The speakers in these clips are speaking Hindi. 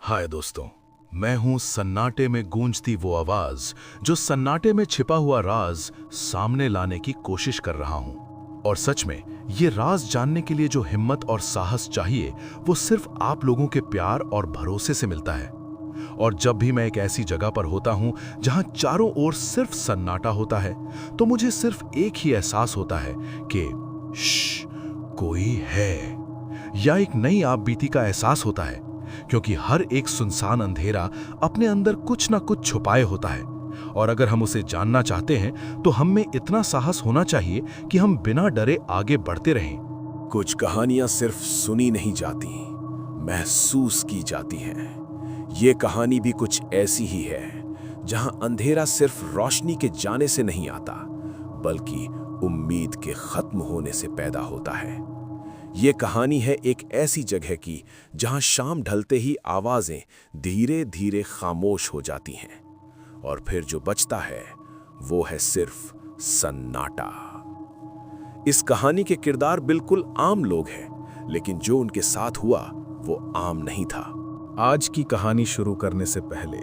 हाय दोस्तों, मैं हूं सन्नाटे में गूंजती वो आवाज जो सन्नाटे में छिपा हुआ राज सामने लाने की कोशिश कर रहा हूं। और सच में ये राज जानने के लिए जो हिम्मत और साहस चाहिए वो सिर्फ आप लोगों के प्यार और भरोसे से मिलता है। और जब भी मैं एक ऐसी जगह पर होता हूं जहां चारों ओर सिर्फ सन्नाटा होता है तो मुझे सिर्फ एक ही एहसास होता है कि कोई है, या एक नई आपबीती का एहसास होता है, क्योंकि हर एक सुनसान अंधेरा अपने अंदर कुछ ना कुछ छुपाए होता है। और अगर हम उसे जानना चाहते हैं तो हम में इतना साहस होना चाहिए कि हम बिना डरे आगे बढ़ते रहें। कुछ कहानियां सिर्फ सुनी नहीं जाती, महसूस की जाती हैं। ये कहानी भी कुछ ऐसी ही है जहां अंधेरा सिर्फ रोशनी के जाने से नहीं आता, बल्कि उम्मीद के खत्म होने से पैदा होता है। ये कहानी है एक ऐसी जगह की जहां शाम ढलते ही आवाजें धीरे धीरे खामोश हो जाती हैं, और फिर जो बचता है वो है सिर्फ सन्नाटा। इस कहानी के किरदार बिल्कुल आम लोग हैं, लेकिन जो उनके साथ हुआ वो आम नहीं था। आज की कहानी शुरू करने से पहले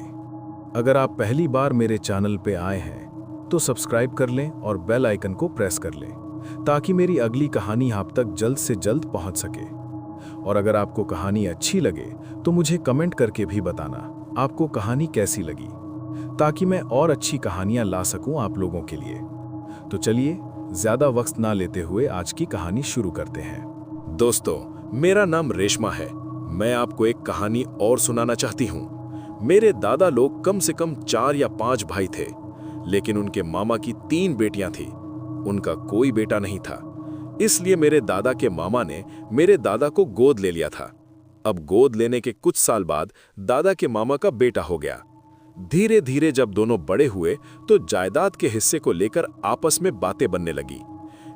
अगर आप पहली बार मेरे चैनल पे आए हैं तो सब्सक्राइब कर लें और बेल आइकन को प्रेस कर लें ताकि मेरी अगली कहानी आप तक जल्द से जल्द पहुंच सके। और अगर आपको कहानी अच्छी लगे तो मुझे कमेंट करके भी बताना आपको कहानी कैसी लगी, ताकि मैं और अच्छी कहानियां ला सकूं आप लोगों के लिए। तो चलिए ज्यादा वक्त ना लेते हुए आज की कहानी शुरू करते हैं। दोस्तों, मेरा नाम रेशमा है। मैं आपको एक कहानी और सुनाना चाहती हूँ। मेरे दादा लोग कम से कम 4 या 5 भाई थे, लेकिन उनके मामा की 3 बेटियां थीं। उनका कोई बेटा नहीं था, इसलिए मेरे दादा के मामा ने मेरे दादा को गोद ले लिया था। अब गोद लेने के कुछ साल बाद दादा के मामा का बेटा हो गया। धीरे धीरे जब दोनों बड़े हुए तो जायदाद के हिस्से को लेकर आपस में बातें बनने लगी।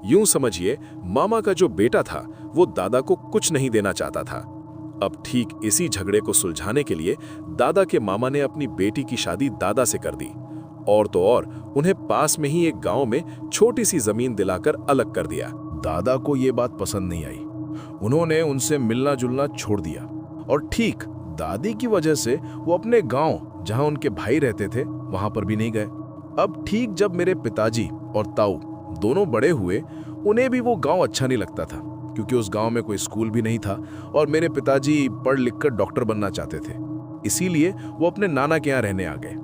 यूं समझिए, मामा का जो बेटा था वो दादा को कुछ नहीं देना चाहता था। अब ठीक इसी झगड़े को सुलझाने के लिए दादा के मामा ने अपनी बेटी की शादी दादा से कर दी, और तो और उन्हें पास में ही एक गांव में छोटी सी जमीन दिलाकर अलग कर दिया। दादा को ये बात पसंद नहीं आई। उन्होंने उनसे मिलना जुलना छोड़ दिया, और ठीक दादी की वजह से वो अपने गांव जहां उनके भाई रहते थे वहां पर भी नहीं गए। अब ठीक जब मेरे पिताजी और ताऊ दोनों बड़े हुए, उन्हें भी वो गांव अच्छा नहीं लगता था, क्योंकि उस गांव में कोई स्कूल भी नहीं था और मेरे पिताजी पढ़ लिखकर डॉक्टर बनना चाहते थे। इसीलिए वो अपने नाना के यहाँ रहने आ गए।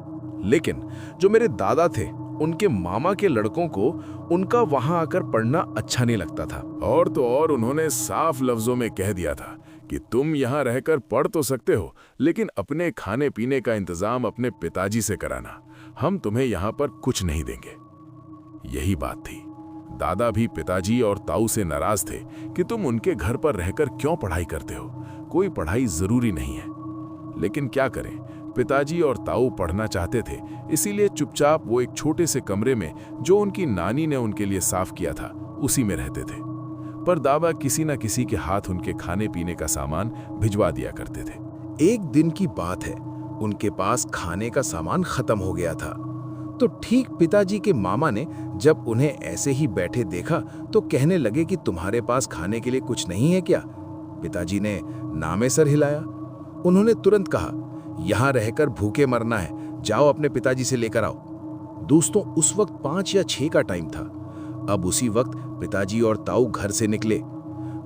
लेकिन जो मेरे दादा थे, उनके मामा के लड़कों को उनका वहां आकर पढ़ना अच्छा नहीं लगता था। और तो और उन्होंने साफ लफ्जों में कह दिया था कि तुम यहाँ रहकर पढ़ तो सकते हो, लेकिन अपने खाने पीने का इंतजाम अपने पिताजी से कराना, हम तुम्हें यहाँ पर कुछ नहीं देंगे। यही बात थी। दादा भी पिताजी और ताऊ से नाराज थे कि तुम उनके घर पर रहकर क्यों पढ़ाई करते हो, कोई पढ़ाई जरूरी नहीं है। लेकिन क्या करें, पिताजी और ताऊ पढ़ना चाहते थे, इसीलिए चुपचाप वो एक छोटे से कमरे में जो उनकी नानी ने उनके लिए साफ किया था उसी में रहते थे। पर दादा किसी न किसी के हाथ उनके खाने पीने का सामान भिजवा दिया करते थे। एक दिन की बात है, उनके पास खाने का सामान खत्म हो गया था। तो ठीक पिताजी के मामा ने जब उन्हें ऐसे ही बैठे देखा तो कहने लगे कि तुम्हारे पास खाने के लिए कुछ नहीं है क्या? पिताजी ने नामे सर हिलाया। उन्होंने तुरंत कहा, यहां रहकर भूखे मरना है, जाओ अपने पिताजी से लेकर आओ। दोस्तों, उस वक्त 5 या 6 का टाइम था। अब उसी वक्त पिताजी और ताऊ घर से निकले।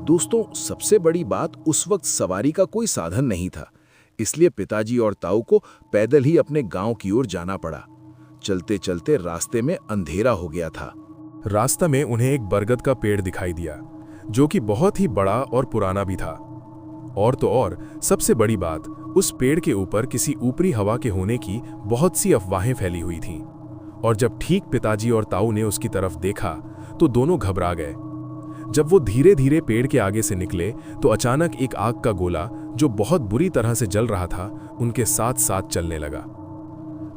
दोस्तों, सबसे बड़ी बात, उस वक्त सवारी का कोई साधन नहीं था, इसलिए पिताजी और ताऊ को पैदल ही अपने गांव की ओर जाना पड़ा। चलते चलते रास्ते में अंधेरा हो गया था। रास्ता में उन्हें एक बरगद का पेड़ दिखाई दिया, जो कि बहुत ही बड़ा और पुराना भी था। और तो और सबसे बड़ी बात, उस पेड़ के ऊपर किसी ऊपरी हवा के होने की बहुत सी अफवाहें फैली हुई थीं। और जब ठीक पिताजी और ताऊ ने उसकी तरफ देखा तो दोनों घबरा गए। जब वो धीरे धीरे पेड़ के आगे से निकले तो अचानक एक आग का गोला जो बहुत बुरी तरह से जल रहा था उनके साथ साथ चलने लगा।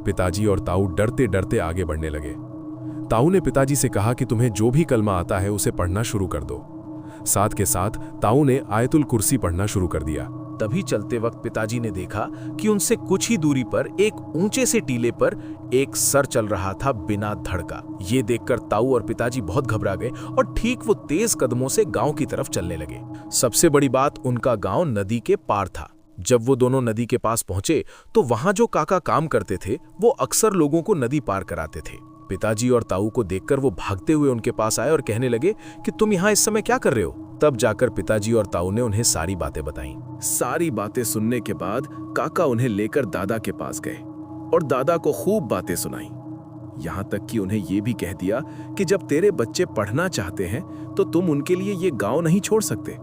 पिताजी और ताऊ डरते डरते आगे बढ़ने लगे। ताऊ ने पिताजी से कहा कि तुम्हें जो भी कलमा आता है उसे पढ़ना शुरू कर दो। साथ के साथ ताऊ ने आयतुल कुर्सी पढ़ना शुरू कर दिया। तभी चलते वक्त पिताजी ने देखा कि उनसे कुछ ही दूरी पर एक ऊंचे से टीले पर एक सर चल रहा था बिना धड़ का। ये देखकर ताऊ और पिताजी बहुत घबरा गए और ठीक वो तेज कदमों से गांव की तरफ चलने लगे। सबसे बड़ी बात, उनका गांव नदी के पार था जब वो दोनों नदी के पास पहुंचे तो वहां जो काका काम करते थे वो अक्सर लोगों को नदी पार कराते थे। पिताजी और ताऊ को देखकर वो भागते हुए उनके पास आए और कहने लगे कि तुम यहाँ इस समय क्या कर रहे हो। तब जाकर पिताजी और ताऊ ने उन्हें सारी बातें बताईं। सारी बातें सुनने के बाद काका उन्हें लेकर दादा के पास गए और दादा को खूब बातें सुनाई। यहाँ तक कि उन्हें ये भी कह दिया कि जब तेरे बच्चे पढ़ना चाहते हैं तो तुम उनके लिए ये गांव नहीं छोड़ सकते।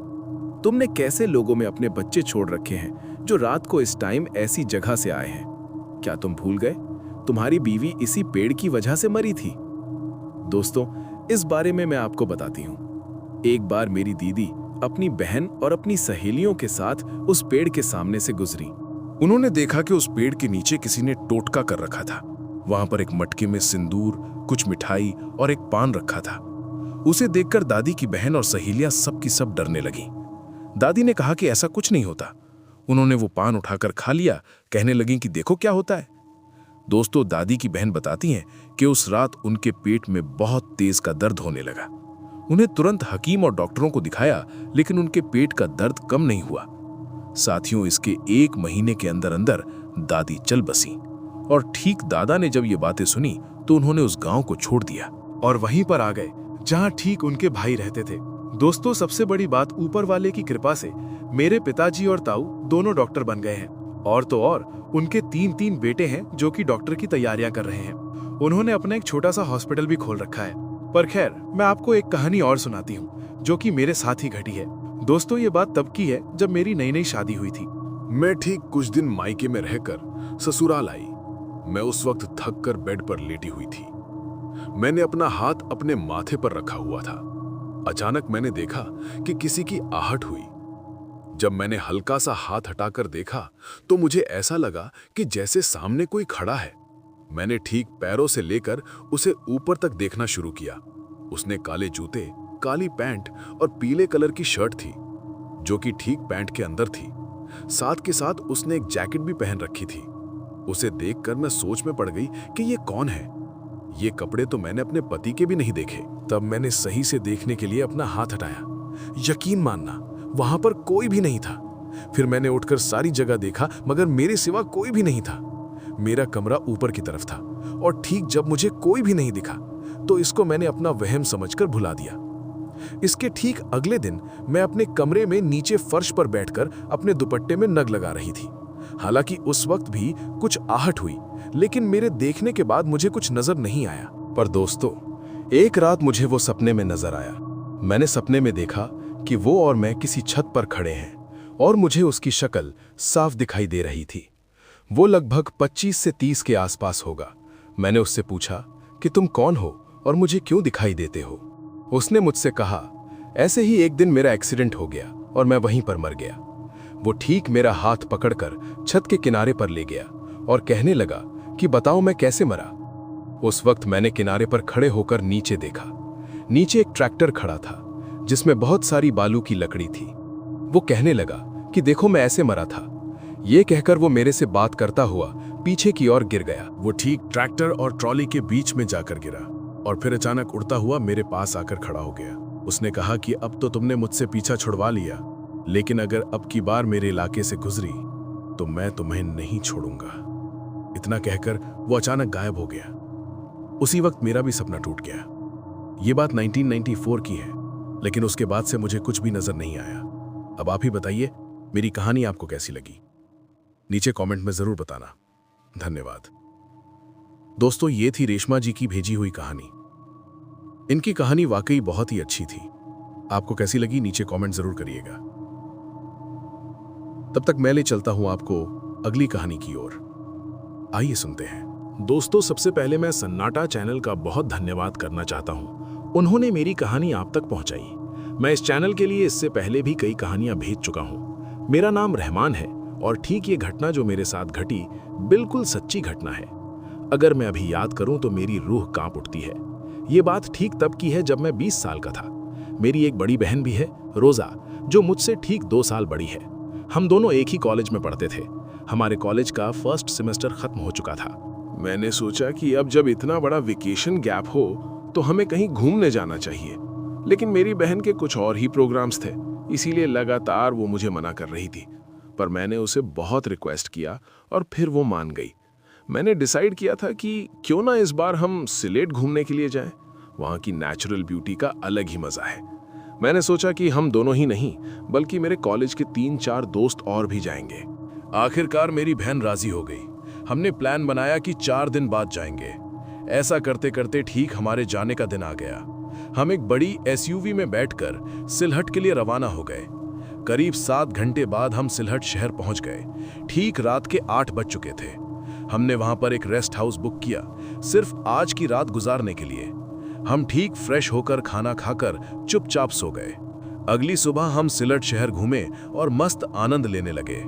तुमने कैसे लोगों में अपने बच्चे छोड़ रखे हैं जो रात को इस टाइम ऐसी जगह से आए हैं। क्या तुम भूल गए तुम्हारी बीवी इसी पेड़ की वजह से मरी थी। दोस्तों, इस बारे में मैं आपको बताती हूँ। एक बार मेरी दीदी अपनी बहन और अपनी सहेलियों के साथ उस पेड़ के सामने से गुजरी। उन्होंने देखा कि उस पेड़ के नीचे किसी ने टोटका कर रखा था। वहां पर एक मटके में सिंदूर, कुछ मिठाई और एक पान रखा था। उसे देखकर दादी की बहन और सहेलियां सब की सब डरने लगी। दादी ने कहा कि ऐसा कुछ नहीं होता। उन्होंने वो पान उठाकर खा लिया, कहने लगी कि देखो क्या होता है। दोस्तों, दादी की बहन बताती हैं कि उस रात उनके पेट में बहुत तेज का दर्द होने लगा। उन्हें तुरंत हकीम और डॉक्टरों को दिखाया, लेकिन उनके पेट का दर्द कम नहीं हुआ। साथियों, इसके 1 महीने के अंदर अंदर दादी चल बसी और ठीक दादा ने जब ये बातें सुनी तो उन्होंने उस गांव को छोड़ दिया और वहीं पर आ गए जहां ठीक उनके भाई रहते थे। दोस्तों, सबसे बड़ी बात, ऊपर वाले की कृपा से मेरे पिताजी और ताऊ दोनों डॉक्टर बन गए हैं। और तो और उनके 3 बेटे हैं जो कि डॉक्टर की तैयारियां कर रहे हैं। उन्होंने अपना एक छोटा सा हॉस्पिटल भी खोल रखा है। पर खैर, मैं आपको एक कहानी और सुनाती हूँ जो कि मेरे साथ ही घटी है। दोस्तों, ये बात तब की है जब मेरी नई शादी हुई थी। मैं ठीक कुछ दिन मायके में रहकर ससुराल आई। मैं उस वक्त थक कर बेड पर लेटी हुई थी। मैंने अपना हाथ अपने माथे पर रखा हुआ था। अचानक मैंने देखा कि किसी की आहट हुई। जब मैंने हल्का सा हाथ हटाकर देखा तो मुझे ऐसा लगा कि जैसे सामने कोई खड़ा है। मैंने ठीक पैरों से लेकर उसे ऊपर तक देखना शुरू किया। उसने काले जूते, काली पैंट और पीले कलर की शर्ट थी जो कि ठीक पैंट के अंदर थी। साथ के साथ उसने एक जैकेट भी पहन रखी थी। उसे देखकर मैं सोच में पड़ गई कि ये कौन है। ये कपड़े तो मैंने अपने पति के भी नहीं देखे। तब मैंने सही से देखने के लिए अपना हाथ हटाया। यकीन मानना, वहां पर कोई भी नहीं था। फिर मैंने उठकर सारी जगह देखा, मगर मेरे सिवा कोई भी नहीं था। मेरा कमरा ऊपर की तरफ था और ठीक जब मुझे कोई भी नहीं दिखा तो इसको मैंने अपना वहम समझकर भुला दिया। इसके ठीक अगले दिन मैं अपने कमरे में नीचे फर्श पर बैठकर अपने दुपट्टे में नग लगा रही थी। हालांकि उस वक्त भी कुछ आहट हुई, लेकिन मेरे देखने के बाद मुझे कुछ नजर नहीं आया। पर दोस्तों, एक रात मुझे वो सपने में नजर आया। मैंने सपने में देखा कि वो और मैं किसी छत पर खड़े हैं और मुझे उसकी शक्ल साफ दिखाई दे रही थी। वो लगभग 25 से 30 के आसपास होगा। मैंने उससे पूछा कि तुम कौन हो और मुझे क्यों दिखाई देते हो। उसने मुझसे कहा, ऐसे ही एक दिन मेरा एक्सीडेंट हो गया और मैं वहीं पर मर गया। वो ठीक मेरा हाथ पकड़कर छत के किनारे पर ले गया और कहने लगा कि बताओ मैं कैसे मरा। उस वक्त मैंने किनारे पर खड़े होकर नीचे देखा। नीचे एक ट्रैक्टर खड़ा था जिसमें बहुत सारी बालू की लकड़ी थी। वो कहने लगा कि देखो मैं ऐसे मरा था। ये कहकर वो मेरे से बात करता हुआ पीछे की ओर गिर गया। वो ठीक ट्रैक्टर और ट्रॉली के बीच में जाकर गिरा और फिर अचानक उड़ता हुआ मेरे पास आकर खड़ा हो गया। उसने कहा कि अब तो तुमने मुझसे पीछा छुड़वा लिया, लेकिन अगर अब की बार मेरे इलाके से गुजरी तो मैं तुम्हें नहीं छोड़ूंगा। इतना कहकर वो अचानक गायब हो गया। उसी वक्त मेरा भी सपना टूट गया। ये बात 1994 की है, लेकिन उसके बाद से मुझे कुछ भी नजर नहीं आया। अब आप ही बताइए, मेरी कहानी आपको कैसी लगी? नीचे कमेंट में जरूर बताना। धन्यवाद। दोस्तों, ये थी रेशमा जी की भेजी हुई कहानी। इनकी कहानी वाकई बहुत ही अच्छी थी। आपको कैसी लगी नीचे कमेंट जरूर करिएगा। तब तक मैं ले चलता हूं आपको अगली कहानी की ओर। आइए सुनते हैं। दोस्तों, सबसे पहले मैं सन्नाटा चैनल का बहुत धन्यवाद करना चाहता हूं। उन्होंने मेरी कहानी आप तक पहुंचाई। मैं इस चैनल के लिए इससे पहले भी कई कहानियां भेज चुका हूं। मेरा नाम रहमान है और ठीक ये घटना जो मेरे साथ घटी बिल्कुल सच्ची घटना है। अगर मैं अभी याद करूं तो मेरी रूह कांप उठती है। ये बात ठीक तब की है जब मैं 20 साल का था। मेरी एक बड़ी बहन भी है, रोजा, जो मुझसे ठीक 2 साल बड़ी है। हम दोनों एक ही कॉलेज में पढ़ते थे। हमारे कॉलेज का फर्स्ट सेमेस्टर खत्म हो चुका था। मैंने सोचा कि अब जब इतना बड़ा वेकेशन गैप हो तो हमें कहीं घूमने जाना चाहिए, लेकिन मेरी बहन के कुछ और ही प्रोग्राम्स थे, इसीलिए लगातार वो मुझे मना कर रही थी। पर मैंने उसे बहुत रिक्वेस्ट किया और फिर वो मान गई। मैंने डिसाइड किया था कि क्यों ना इस बार हम सिलेट घूमने के लिए जाएं। वहाँ की नेचुरल ब्यूटी का अलग ही मजा है। मैंने सोचा कि हम दोनों ही नहीं बल्कि मेरे कॉलेज के 3-4 दोस्त और भी जाएंगे। आखिरकार मेरी बहन राजी हो गई। हमने प्लान बनाया कि 4 दिन बाद जाएंगे। ऐसा करते करते ठीक हमारे जाने का दिन आ गया। हम एक बड़ी SUV में बैठकर सिलहट के लिए रवाना हो गए। करीब 7 घंटे बाद हम सिलहट शहर पहुंच गए। ठीक रात के 8 बज चुके थे। हमने वहां पर एक रेस्ट हाउस बुक किया, सिर्फ आज की रात गुजारने के लिए। हम ठीक फ्रेश होकर खाना खाकर चुपचाप सो गए। अगली सुबह हम सिलहट शहर घूमे और मस्त आनंद लेने लगे।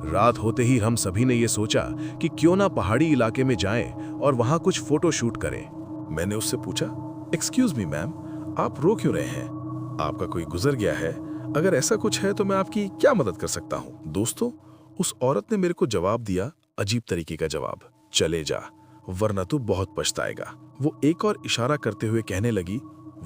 रात होते ही हम सभी ने यह सोचा कि क्यों ना पहाड़ी इलाके में जाएं और वहां कुछ फोटो शूट करें। मैंने उससे पूछा, एक्सक्यूज मी मैम, आप रो क्यों रहे हैं? आपका कोई गुजर गया है? अगर ऐसा कुछ है तो मैं आपकी क्या मदद कर सकता हूं? दोस्तों, उस औरत ने मेरे को जवाब दिया, अजीब तरीके का जवाब, चले जा वरना तू बहुत पछताएगा। वो एक और इशारा करते हुए कहने लगी,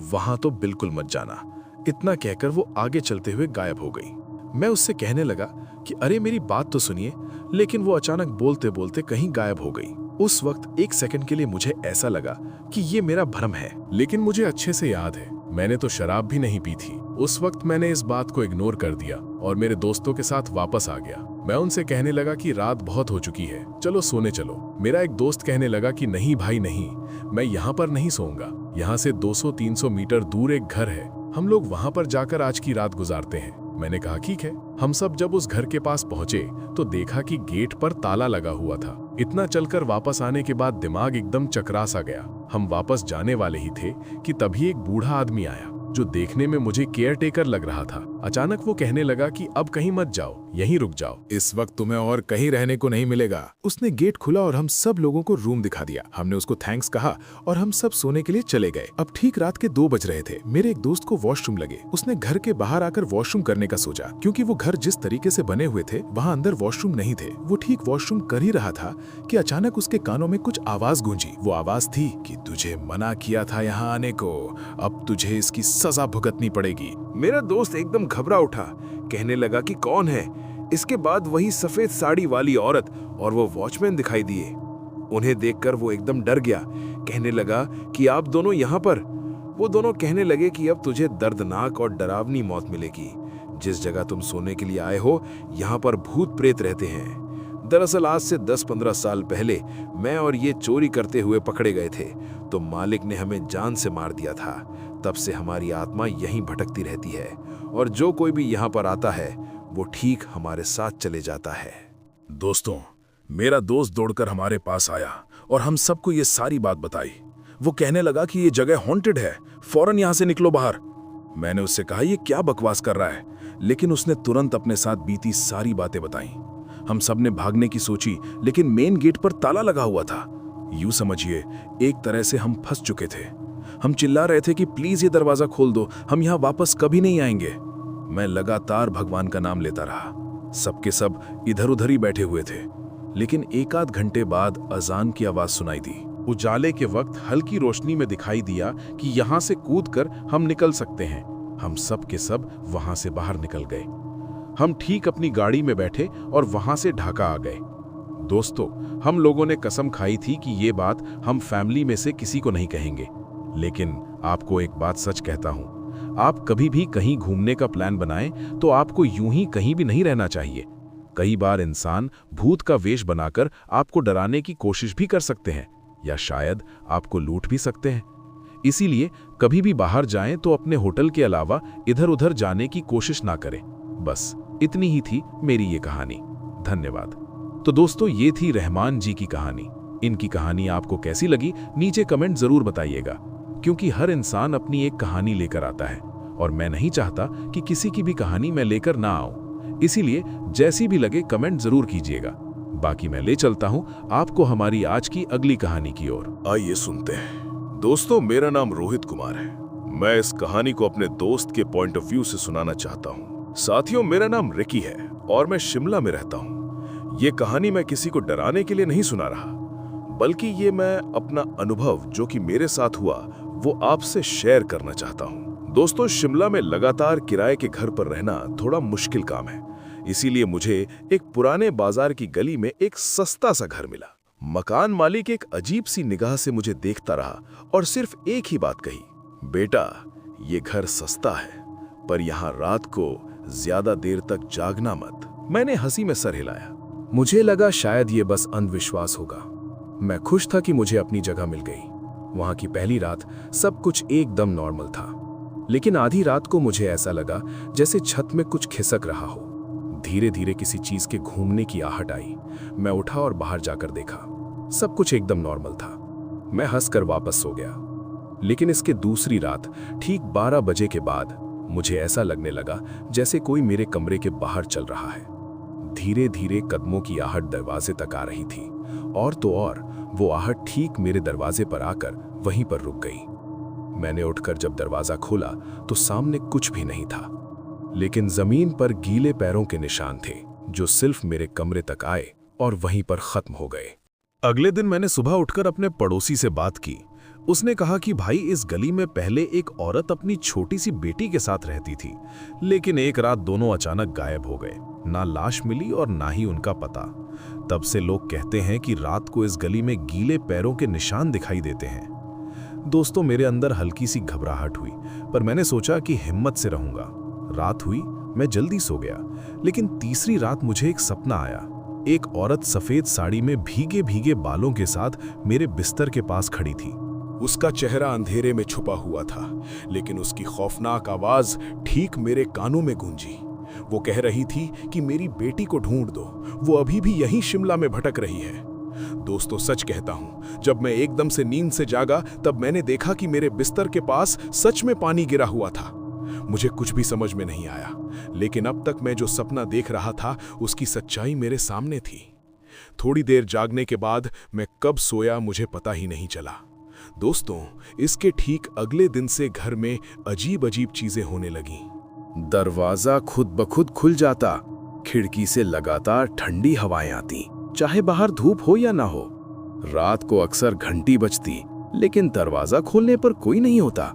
वहां तो बिल्कुल मत जाना। इतना कहकर वो आगे चलते हुए गायब हो गई। मैं उससे कहने लगा कि अरे मेरी बात तो सुनिए, लेकिन वो अचानक बोलते बोलते कहीं गायब हो गई। उस वक्त 1 सेकंड के लिए मुझे ऐसा लगा कि ये मेरा भ्रम है, लेकिन मुझे अच्छे से याद है, मैंने तो शराब भी नहीं पी थी। उस वक्त मैंने इस बात को इग्नोर कर दिया और मेरे दोस्तों के साथ वापस आ गया। मैं उनसे कहने लगा कि रात बहुत हो चुकी है, चलो सोने चलो। मेरा एक दोस्त कहने लगा कि नहीं भाई नहीं, मैं यहाँ पर नहीं सोऊंगा। यहाँ से 200-300 मीटर दूर एक घर है, हम लोग वहाँ पर जाकर आज की रात गुजारते हैं। मैंने कहा ठीक है। हम सब जब उस घर के पास पहुंचे तो देखा कि गेट पर ताला लगा हुआ था। इतना चलकर वापस आने के बाद दिमाग एकदम चकरा सा गया। हम वापस जाने वाले ही थे कि तभी एक बूढ़ा आदमी आया जो देखने में मुझे केयरटेकर लग रहा था। अचानक वो कहने लगा कि अब कहीं मत जाओ, यहीं रुक जाओ, इस वक्त तुम्हें और कहीं रहने को नहीं मिलेगा। उसने गेट खुला और हम सब लोगों को रूम दिखा दिया। हमने उसको थैंक्स कहा और हम सब सोने के लिए चले गए। अब ठीक रात के 2 बज रहे थे। मेरे एक दोस्त को वॉशरूम लगे। उसने घर के बाहर आकर वॉशरूम करने का सोचा, क्योंकि वो घर जिस तरीके से बने हुए थे वहाँ अंदर वॉशरूम नहीं थे। वो ठीक वॉशरूम कर ही रहा था कि अचानक उसके कानों में कुछ आवाज गूंजी। वो आवाज थी कि तुझे मना किया था यहाँ आने को, अब तुझे इसकी सजा भुगतनी पड़ेगी। मेरा दोस्त एकदम घबरा उठा, कहने लगा कि कौन है। इसके बाद वही सफेद साड़ी वाली औरत और वो वॉचमैन दिखाई दिए। उन्हें देखकर वो एकदम डर गया, कहने लगा कि आप दोनों यहाँ पर। वो दोनों कहने लगे कि अब तुझे दर्दनाक और डरावनी मौत मिलेगी। जिस जगह तुम सोने के लिए आए हो, यहाँ पर भूत प्रेत रहते हैं। दरअसल आज से 10-15 साल पहले मैं और ये चोरी करते हुए पकड़े गए थे, तो मालिक ने हमें जान से मार दिया था। तब से हमारी आत्मा यहीं भटकती रहती है और जो कोई भी यहाँ पर आता है वो ठीक हमारे साथ चले जाता है। दोस्तों, मेरा दोस्त दौड़कर हमारे पास आया और हम सबको ये सारी बात बताई। वो कहने लगा कि ये जगह हॉन्टेड है, फौरन यहाँ से निकलो बाहर। मैंने उससे कहा ये क्या बकवास कर रहा है, लेकिन उसने तुरंत अपने साथ बीती सारी बातें बताई। हम सब ने भागने की सोची, लेकिन मेन गेट पर ताला लगा हुआ था। यूं समझिए एक तरह से हम फंस चुके थे। हम चिल्ला रहे थे कि प्लीज ये दरवाजा खोल दो, हम यहाँ वापस कभी नहीं आएंगे। मैं लगातार भगवान का नाम लेता रहा। सबके सब इधर उधर ही बैठे हुए थे, लेकिन 1-8 घंटे बाद अजान की आवाज सुनाई दी। उजाले के वक्त हल्की रोशनी में दिखाई दिया कि यहाँ से कूदकर हम निकल सकते हैं। हम सब के सब वहां से बाहर निकल गए। हम ठीक अपनी गाड़ी में बैठे और वहां से ढाका आ गए। दोस्तों, हम लोगों ने कसम खाई थी कि ये बात हम फैमिली में से किसी को नहीं कहेंगे, लेकिन आपको एक बात सच कहता हूं, आप कभी भी कहीं घूमने का प्लान बनाएं तो आपको यूं ही कहीं भी नहीं रहना चाहिए। कई बार इंसान भूत का वेश बनाकर आपको डराने की कोशिश भी कर सकते हैं या शायद आपको लूट भी सकते हैं। इसीलिए कभी भी बाहर जाएं तो अपने होटल के अलावा इधर उधर जाने की कोशिश ना करें। बस इतनी ही थी मेरी ये कहानी। धन्यवाद। तो दोस्तों, ये थी रहमान जी की कहानी। इनकी कहानी आपको कैसी लगी नीचे कमेंट जरूर बताइएगा, क्योंकि हर इंसान अपनी एक कहानी लेकर आता है और मैं नहीं चाहता कि किसी की भी कहानी मैं लेकर ना आऊं। इसीलिए जैसी भी लगे कमेंट जरूर कीजिएगा। बाकी मैं ले चलता हूं आपको हमारी आज की अगली कहानी की ओर। आइए सुनते हैं। दोस्तों, मेरा नाम रोहित कुमार है। मैं इस कहानी को अपने दोस्त के पॉइंट ऑफ व्यू से सुनाना चाहता हूँ। साथियों, मेरा नाम रिकी है और मैं शिमला में रहता हूँ। ये कहानी मैं किसी को डराने के लिए नहीं सुना रहा, बल्कि ये मैं अपना अनुभव जो कि मेरे साथ हुआ वो आपसे शेयर करना चाहता हूँ। दोस्तों, शिमला में लगातार किराए के घर पर रहना थोड़ा मुश्किल काम है। इसीलिए मुझे एक पुराने बाजार की गली में एक सस्ता सा घर मिला। मकान मालिक एक अजीब सी निगाह से मुझे देखता रहा और सिर्फ एक ही बात कही, बेटा ये घर सस्ता है पर यहाँ रात को ज्यादा देर तक जागना मत। मैंने हंसी में सर हिलाया। मुझे लगा शायद ये बस अंधविश्वास होगा। मैं खुश था कि मुझे अपनी जगह मिल गई। वहां की पहली रात सब कुछ एकदम नॉर्मल था, लेकिन आधी रात को मुझे ऐसा लगा जैसे छत में कुछ खिसक रहा हो। धीरे धीरे किसी चीज के घूमने की आहट आई। मैं उठा और बाहर जाकर देखा, सब कुछ एकदम नॉर्मल था। मैं हंसकर वापस सो गया। लेकिन इसके दूसरी रात ठीक 12 बजे के बाद मुझे ऐसा लगने लगा जैसे कोई मेरे कमरे के बाहर चल रहा है। धीरे धीरे कदमों की आहट दरवाजे तक आ रही थी, और तो और वो आहट ठीक मेरे दरवाजे पर आकर वहीं पर रुक गई। मैंने उठकर जब दरवाजा खोला तो सामने कुछ भी नहीं था, लेकिन जमीन पर गीले पैरों के निशान थे जो सिर्फ मेरे कमरे तक आए और वहीं पर खत्म हो गए। अगले दिन मैंने सुबह उठकर अपने पड़ोसी से बात की। उसने कहा कि भाई इस गली में पहले एक औरत अपनी छोटी सी बेटी के साथ रहती थी, लेकिन एक रात दोनों अचानक गायब हो गए। ना लाश मिली और ना ही उनका पता। तब से लोग कहते हैं कि रात को इस गली में गीले पैरों के निशान दिखाई देते हैं। दोस्तों, मेरे अंदर हल्की सी घबराहट हुई, पर मैंने सोचा कि हिम्मत से रहूंगा। रात हुई, मैं जल्दी सो गया, लेकिन तीसरी रात मुझे एक सपना आया। एक औरत सफेद साड़ी में भीगे भीगे बालों के साथ मेरे बिस्तर के पास खड़ी थी। उसका चेहरा अंधेरे में छुपा हुआ था, लेकिन उसकी खौफनाक आवाज ठीक मेरे कानों में गूंजी। वो कह रही थी कि मेरी बेटी को ढूंढ दो, वो अभी भी यहीं शिमला में भटक रही है। दोस्तों, सच कहता हूं, जब मैं एकदम से नींद से जागा तब मैंने देखा कि मेरे बिस्तर के पास सच में पानी गिरा हुआ था। मुझे कुछ भी समझ में नहीं आया, लेकिन अब तक मैं जो सपना देख रहा था उसकी सच्चाई मेरे सामने थी। थोड़ी देर जागने के बाद मैं कब सोया मुझे पता ही नहीं चला। दोस्तों, इसके ठीक अगले दिन से घर में अजीब अजीब चीजें होने लगीं। दरवाजा खुद ब खुद खुल जाता, खिड़की से लगातार ठंडी हवाएं आती, चाहे बाहर धूप हो या ना हो। रात को अक्सर घंटी बजती, लेकिन दरवाजा खोलने पर कोई नहीं होता।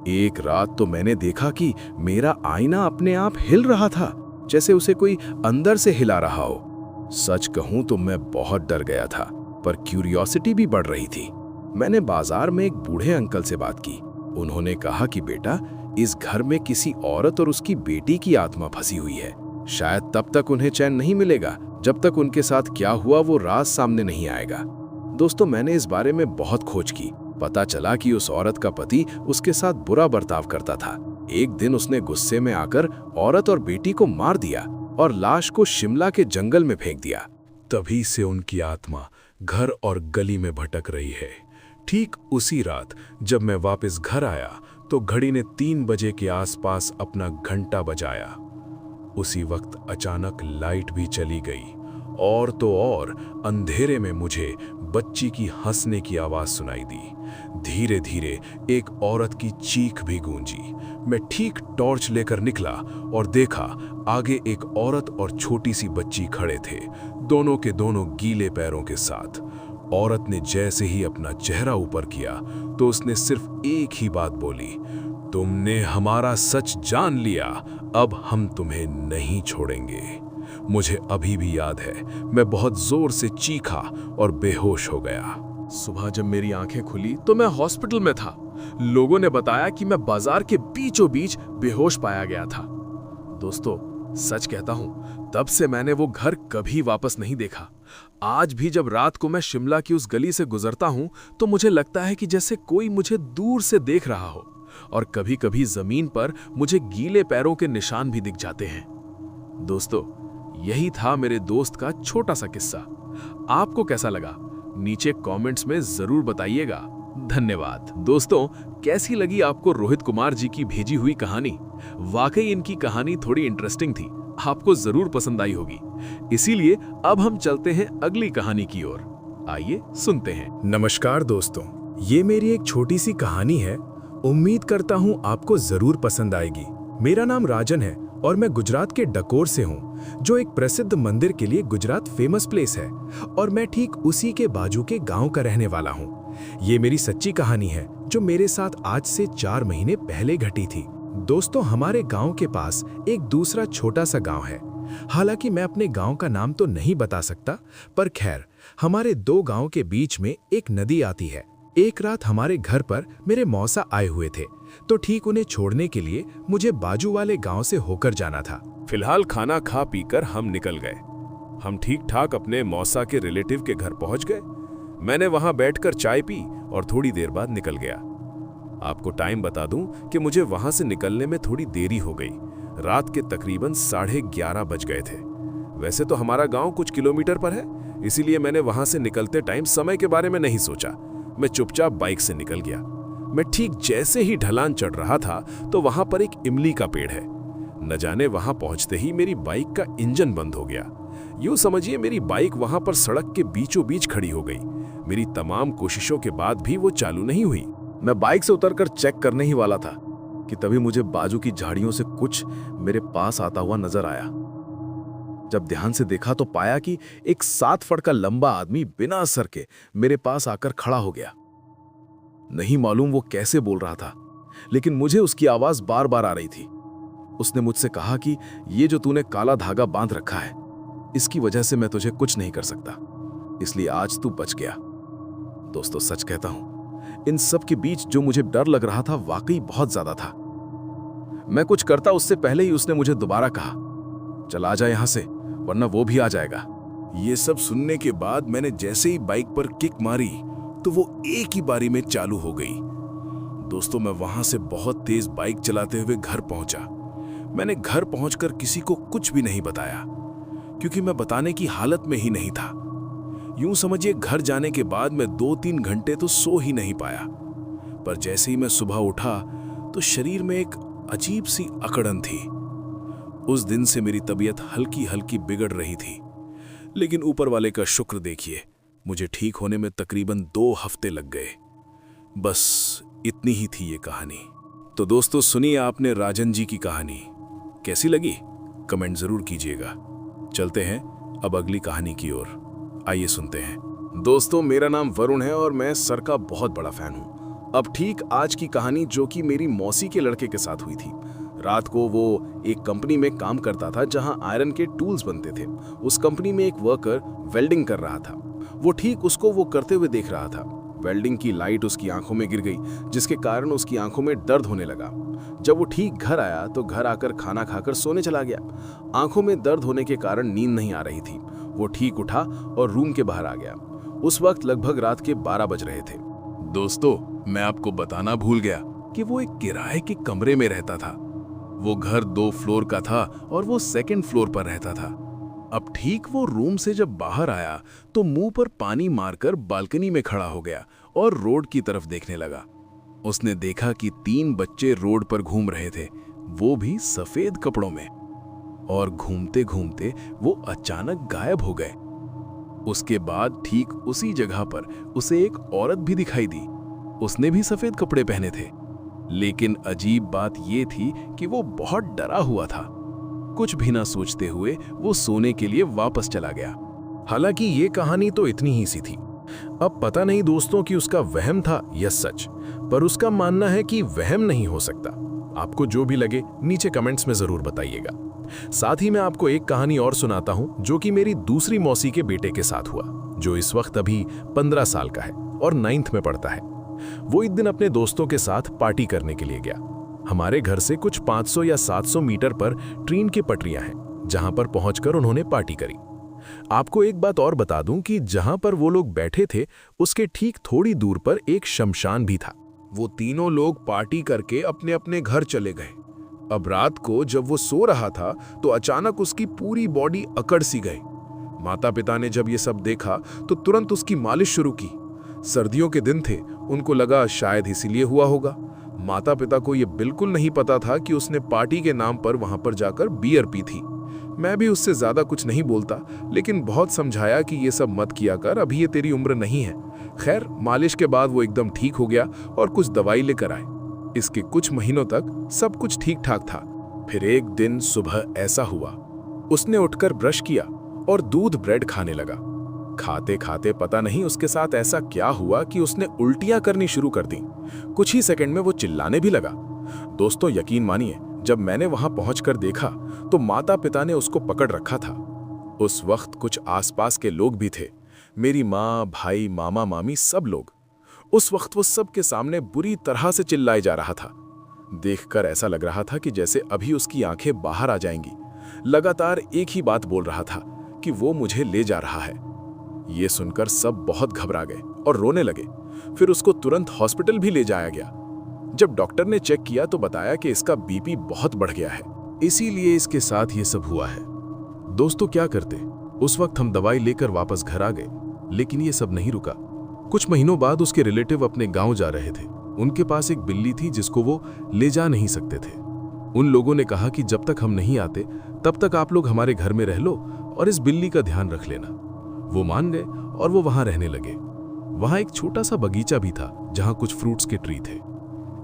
एक रात तो मैंने देखा कि मेरा आईना अपने आप हिल रहा था, जैसे उसे कोई अंदर से हिला रहा हो। सच कहूं तो मैं बहुत डर गया था, पर क्यूरियोसिटी भी बढ़ रही थी। मैंने बाजार में एक बूढ़े अंकल से बात की। उन्होंने कहा कि बेटा, इस घर में किसी औरत और उसकी बेटी की आत्मा फंसी हुई है। शायद तब तक उन्हें चैन नहीं मिलेगा जब तक उनके साथ क्या हुआ वो राज सामने नहीं आएगा। दोस्तों, मैंने इस बारे में बहुत खोज की। पता चला कि उस औरत का पति उसके साथ बुरा बर्ताव करता था। एक दिन उसने गुस्से में आकर औरत और बेटी को मार दिया और लाश को शिमला के जंगल में फेंक दिया। तभी से उनकी आत्मा घर और गली में भटक रही है। ठीक उसी रात जब मैं वापस घर आया तो घड़ी ने 3 बजे के आसपास अपना घंटा बजाया। उसी वक्त अचानक लाइट भी चली गई, और तो और अंधेरे में मुझे बच्ची की हंसने की आवाज सुनाई दी। धीरे धीरे एक औरत की चीख भी गूंजी। मैं ठीक टॉर्च लेकर निकला और देखा आगे एक औरत और छोटी सी बच्ची खड़े थे, दोनों के दोनों गीले पैरों के साथ। औरत ने जैसे ही अपना चेहरा ऊपर किया तो उसने सिर्फ एक ही बात बोली, तुमने हमारा सच जान लिया, अब हम तुम्हें नहीं छोड़ेंगे। मुझे अभी भी याद है, मैं बहुत जोर से चीखा और बेहोश हो गया। सुबह जब मेरी आंखें खुली तो मैं हॉस्पिटल में था। लोगों ने बताया कि मैं बाजार के बीचों बीच बेहोश पाया गया था। दोस्तों, सच कहता हूं, तब से मैंने वो घर कभी वापस नहीं देखा। आज भी जब रात को मैं शिमला की उस गली से गुजरता हूं तो मुझे लगता है कि जैसे कोई मुझे दूर से देख रहा हो, और कभी कभी जमीन पर मुझे गीले पैरों के निशान भी दिख जाते हैं। दोस्तों, यही था मेरे दोस्त का छोटा सा किस्सा। आपको कैसा लगा? नीचे कमेंट्स में जरूर बताइएगा। धन्यवाद। दोस्तों, कैसी लगी आपको रोहित कुमार जी की भेजी हुई कहानी? वाकई इनकी कहानी थोड़ी इंटरेस्टिंग थी, आपको जरूर पसंद आई होगी। इसीलिए अब हम चलते हैं अगली कहानी की ओर। आइए सुनते हैं। नमस्कार दोस्तों, ये मेरी एक छोटी सी कहानी है। उम्मीद करता हूँ आपको जरूर पसंद आएगी। मेरा नाम राजन है और मैं गुजरात के डकोर से हूँ, जो एक प्रसिद्ध मंदिर के लिए गुजरात फेमस प्लेस है, और मैं ठीक उसी के बाजू के गांव का रहने वाला हूँ। ये मेरी सच्ची कहानी है जो मेरे साथ आज से 4 महीने पहले घटी थी। दोस्तों, हमारे गांव के पास एक दूसरा छोटा सा गांव है हालांकि मैं अपने गांव का नाम तो नहीं बता सकता, पर खैर, हमारे दो गांव के बीच में एक नदी आती है। एक रात हमारे घर पर मेरे मौसा आए हुए थे, तो ठीक उन्हें छोड़ने के लिए मुझे बाजू वाले गांव से होकर जाना था। फिलहाल खाना खा पीकर हम निकल गए। हम ठीक ठाक अपने मौसा के रिलेटिव के घर पहुंच गए। मैंने वहां बैठकर चाय पी और थोड़ी देर बाद निकल गया। आपको टाइम बता दूं कि मुझे वहां से निकलने में थोड़ी देरी हो गई। रात के तकरीबन 11:30 बज गए थे। वैसे तो हमारा गांव कुछ किलोमीटर पर है, इसीलिए मैंने वहां से निकलते टाइम समय के बारे में नहीं सोचा। मैं चुपचाप बाइक से निकल गया। मैं ठीक जैसे ही ढलान चढ़ रहा था तो वहां पर एक इमली का पेड़ है। न जाने वहां पहुंचते ही मेरी बाइक का इंजन बंद हो गया। यूं समझिए मेरी बाइक वहां पर सड़क के बीचों बीच खड़ी हो गई। मेरी तमाम कोशिशों के बाद भी वो चालू नहीं हुई। मैं बाइक से उतरकर चेक करने ही वाला था कि तभी मुझे बाजू की झाड़ियों से कुछ मेरे पास आता हुआ नजर आया। जब ध्यान से देखा तो पाया कि एक 7 फुट का लंबा आदमी बिना सर के मेरे पास आकर खड़ा हो गया। नहीं मालूम वो कैसे बोल रहा था, लेकिन मुझे उसकी आवाज बार बार आ रही थी। उसने मुझसे कहा कि ये जो तूने काला धागा बांध रखा है, इसकी वजह से मैं तुझे कुछ नहीं कर सकता, इसलिए आज तू बच गया। दोस्तों, सच कहता हूं, इन सब के बीच जो मुझे डर लग रहा था वाकई बहुत ज्यादा था। मैं कुछ करता उससे पहले ही उसने मुझे दोबारा कहा, चल आ जा यहां से, वरना वो भी आ जाएगा। ये सब सुनने के बाद मैंने जैसे ही बाइक पर किक मारी तो वो एक ही बारी में चालू हो गई। दोस्तों, मैं वहां से बहुत तेज बाइक चलाते हुए घर पहुंचा। मैंने घर पहुंचकर किसी को कुछ भी नहीं बताया, क्योंकि मैं बताने की हालत में ही नहीं था। यूं समझिए घर जाने के बाद मैं 2-3 घंटे तो सो ही नहीं पाया। पर जैसे ही मैं सुबह उठा तो शरीर में एक अजीब सी अकड़न थी। उस दिन से मेरी तबीयत हल्की हल्की बिगड़ रही थी, लेकिन ऊपर वाले का शुक्र देखिए, मुझे ठीक होने में तकरीबन 2 हफ्ते लग गए। बस इतनी ही थी ये कहानी। तो दोस्तों, सुनिए आपने राजन जी की कहानी। कैसी लगी कमेंट जरूर कीजिएगा। चलते हैं अब अगली कहानी की ओर, आइए सुनते हैं। दोस्तों, मेरा नाम वरुण है और मैं सर का बहुत बड़ा फैन हूं। अब ठीक आज की कहानी जो कि मेरी मौसी के लड़के के साथ हुई थी। रात को वो एक कंपनी में काम करता था जहां आयरन के टूल्स बनते थे। उस कंपनी में एक वर्कर वेल्डिंग कर रहा था। वो ठीक उसको वो करते हुए देख रहा था। वेल्डिंग की लाइट उसकी आंखों में गिर गई, जिसके कारण उसकी आंखों में दर्द होने लगा। जब वो ठीक घर आया तो घर आकर खाना खाकर सोने चला गया। आंखों में दर्द होने के कारण नींद नहीं आ रही थी। वो ठीक उठा और रूम के बाहर आ गया। उस वक्त लगभग रात के 12 बज रहे थे। दोस्तों, मैं आपको बताना भूल गया कि वो एक किराए के कमरे में रहता था। वो घर 2 फ्लोर का था और वो 2nd फ्लोर पर रहता था। अब ठीक वो रूम से जब बाहर आया तो मुंह पर पानी मारकर बालकनी में खड़ा हो गया और रोड की तरफ देखने लगा। उसने देखा कि 3 बच्चे रोड पर घूम रहे थे, वो भी सफेद कपड़ों में, और घूमते घूमते वो अचानक गायब हो गए। उसके बाद ठीक उसी जगह पर उसे एक औरत भी दिखाई दी। उसने भी सफेद कपड़े पहने थे, लेकिन अजीब बात ये थी कि वो बहुत डरा हुआ था। कुछ भी ना सोचते हुए वो सोने के लिए वापस चला गया। हालांकि ये कहानी तो इतनी ही सी थी। अब पता नहीं दोस्तों कि उसका वहम था या सच, पर उसका मानना है कि वहम नहीं हो सकता। आपको जो भी लगे नीचे कमेंट्स में जरूर बताइएगा। साथ ही मैं आपको एक कहानी और सुनाता हूं जो कि मेरी दूसरी मौसी के बेटे के साथ हुआ, जो इस वक्त अभी 15 साल का है और 9th में पढ़ता है। वो एक दिन अपने दोस्तों के साथ पार्टी करने के लिए गया। हमारे घर से कुछ 500 या 700 मीटर पर ट्रेन की पटरियां हैं, जहां पर पहुंचकर उन्होंने पार्टी करी। आपको एक बात और बता दूं कि जहां पर वो लोग बैठे थे उसके ठीक थोड़ी दूर पर एक शमशान भी था। वो तीनों लोग पार्टी करके अपने अपने घर चले गए। अब रात को जब वो सो रहा था तो अचानक उसकी पूरी बॉडी अकड़ सी गई। माता पिता ने जब ये सब देखा तो तुरंत उसकी मालिश शुरू की। सर्दियों के दिन थे, उनको लगा शायद इसीलिए हुआ होगा। माता पिता को यह बिल्कुल नहीं पता था कि उसने पार्टी के नाम पर वहां पर जाकर बियर पी थी। मैं भी उससे ज्यादा कुछ नहीं बोलता, लेकिन बहुत समझाया कि ये सब मत किया कर, अभी ये तेरी उम्र नहीं है। खैर, मालिश के बाद वो एकदम ठीक हो गया और कुछ दवाई लेकर आए। इसके कुछ महीनों तक सब कुछ ठीक ठाक था। फिर एक दिन सुबह ऐसा हुआ, उसने उठकर ब्रश किया और दूध ब्रेड खाने लगा। खाते खाते पता नहीं उसके साथ ऐसा क्या हुआ कि उसने उल्टियां करनी शुरू कर दी। कुछ ही सेकंड में वो चिल्लाने भी लगा। दोस्तों, यकीन मानिए, जब मैंने वहां पहुंचकर देखा तो माता पिता ने उसको पकड़ रखा था। उस वक्त कुछ आसपास के लोग भी थे, मेरी माँ, भाई, मामा, मामी, सब लोग। उस वक्त वो सबके सामने बुरी तरह से चिल्लाए जा रहा था। देखकर ऐसा लग रहा था कि जैसे अभी उसकी आंखें बाहर आ जाएंगी। लगातार एक ही बात बोल रहा था कि वो मुझे ले जा रहा है। ये सुनकर सब बहुत घबरा गए और रोने लगे। फिर उसको तुरंत हॉस्पिटल भी ले जाया गया। जब डॉक्टर ने चेक किया तो बताया कि इसका बीपी बहुत बढ़ गया है, इसीलिए इसके साथ ये सब हुआ है। दोस्तों क्या करते, उस वक्त हम दवाई लेकर वापस घर आ गए, लेकिन ये सब नहीं रुका। कुछ महीनों बाद उसके रिलेटिव अपने गांव जा रहे थे। उनके पास एक बिल्ली थी जिसको वो ले जा नहीं सकते थे। उन लोगों ने कहा कि जब तक हम नहीं आते तब तक आप लोग हमारे घर में रह लो और इस बिल्ली का ध्यान रख लेना। वो मान गए और वो वहां रहने लगे। वहां एक छोटा सा बगीचा भी था जहां कुछ फ्रूट्स के ट्री थे।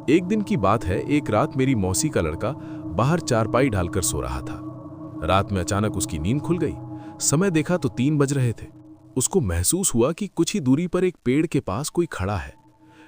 एक दिन की बात है, एक रात मेरी मौसी का लड़का बाहर चारपाई डालकर सो रहा था। रात में अचानक उसकी नींद खुल गई। समय देखा तो 3 बज रहे थे। उसको महसूस हुआ कि कुछ ही दूरी पर एक पेड़ के पास कोई खड़ा है,